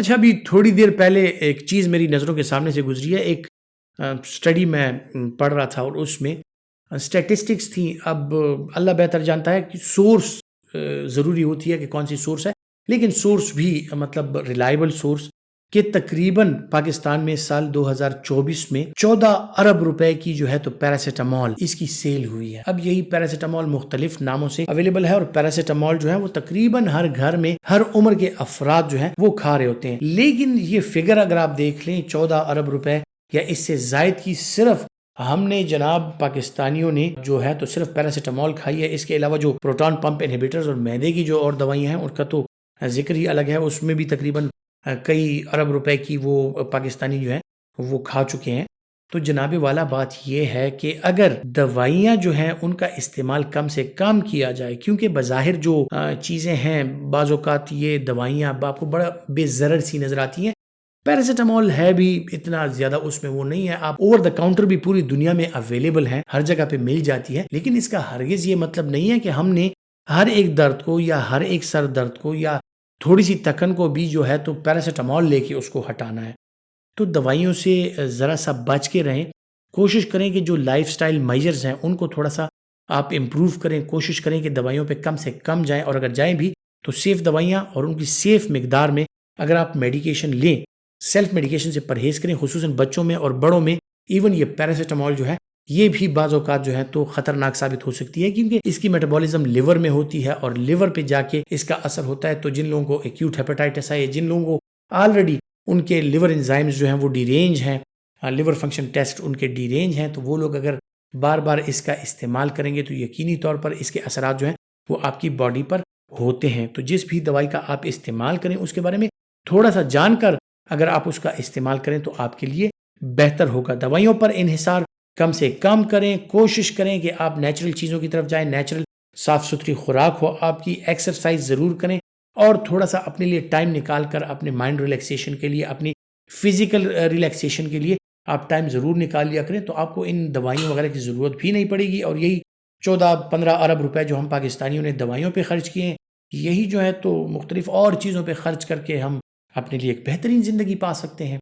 اچھا، ابھی تھوڑی دیر پہلے ایک چیز میری نظروں کے سامنے سے گزری ہے. ایک اسٹڈی میں پڑھ رہا تھا اور اس میں اسٹیٹسٹکس تھیں. اب اللہ بہتر جانتا ہے کہ سورس ضروری ہوتی ہے کہ کون سی سورس ہے، لیکن سورس بھی مطلب ریلائبل سورس کہ تقریباً پاکستان میں سال 2024 میں 14 ارب روپے کی جو ہے تو پیراسیٹامول اس کی سیل ہوئی ہے. اب یہی پیراسیٹامول مختلف ناموں سے اویلیبل ہے اور پیراسیٹامول جو ہے وہ تقریباً ہر گھر میں ہر عمر کے افراد جو ہیں وہ کھا رہے ہوتے ہیں. لیکن یہ فگر اگر آپ دیکھ لیں 14 ارب روپے یا اس سے زائد کی صرف ہم نے جناب پاکستانیوں نے جو ہے تو صرف پیراسیٹامول کھائی ہے. اس کے علاوہ جو پروٹون پمپ انہیبیٹرز اور معدے کی جو اور دوائیاں ہیں ان کا تو ذکر ہی الگ ہے. اس میں بھی تقریباً کئی ارب روپے کی وہ پاکستانی جو ہیں وہ کھا چکے ہیں. تو جناب والا بات یہ ہے کہ اگر دوائیاں جو ہیں ان کا استعمال کم سے کم کیا جائے، کیونکہ بظاہر جو چیزیں ہیں بعض اوقات یہ دوائیاں آپ کو بڑا بے ضرر سی نظر آتی ہیں. پیراسیٹامول ہے بھی اتنا زیادہ اس میں وہ نہیں ہے، آپ اوور دا کاؤنٹر بھی پوری دنیا میں اویلیبل ہیں، ہر جگہ پہ مل جاتی ہے. لیکن اس کا ہرگز یہ مطلب نہیں ہے کہ ہم نے ہر ایک درد کو یا ہر ایک سر درد کو یا تھوڑی سی تکن کو بھی جو ہے تو پیراسیٹامول لے کے اس کو ہٹانا ہے. تو دوائیوں سے ذرا سا بچ کے رہیں. کوشش کریں کہ جو لائف سٹائل میجرز ہیں ان کو تھوڑا سا آپ امپروو کریں. کوشش کریں کہ دوائیوں پہ کم سے کم جائیں، اور اگر جائیں بھی تو سیف دوائیاں اور ان کی سیف مقدار میں اگر آپ میڈیکیشن لیں، سیلف میڈیکیشن سے پرہیز کریں، خصوصاً بچوں میں اور بڑوں میں. ایون یہ پیراسیٹامول جو ہے یہ بھی بعض اوقات جو ہے تو خطرناک ثابت ہو سکتی ہے، کیونکہ اس کی میٹابولزم لیور میں ہوتی ہے اور لیور پہ جا کے اس کا اثر ہوتا ہے. تو جن لوگوں کو ایکیوٹ ہیپاٹائٹس ہے، جن لوگوں کو آلریڈی ان کے لیور انزائمز جو ہیں وہ ڈی رینج ہیں، لیور فنکشن ٹیسٹ ان کے ڈی رینج ہیں، تو وہ لوگ اگر بار بار اس کا استعمال کریں گے تو یقینی طور پر اس کے اثرات جو ہیں وہ آپ کی باڈی پر ہوتے ہیں. تو جس بھی دوائی کا آپ استعمال کریں اس کے بارے میں تھوڑا سا جان کر اگر آپ اس کا استعمال کریں تو آپ کے لیے بہتر ہوگا. دوائیوں پر انحصار کم سے کم کریں. کوشش کریں کہ آپ نیچرل چیزوں کی طرف جائیں، نیچرل صاف ستھری خوراک ہو آپ کی. ایکسرسائز ضرور کریں اور تھوڑا سا اپنے لیے ٹائم نکال کر اپنے مائنڈ ریلیکسیشن کے لیے، اپنی فزیکل ریلیکسیشن کے لیے آپ ٹائم ضرور نکال لیا کریں. تو آپ کو ان دوائیوں وغیرہ کی ضرورت بھی نہیں پڑے گی. اور یہی 14-15 ارب روپے جو ہم پاکستانیوں نے دوائیوں پہ خرچ کیے ہیں، یہی جو ہے تو مختلف اور چیزوں پہ خرچ کر کے ہم اپنے لیے ایک بہترین زندگی پا سکتے ہیں.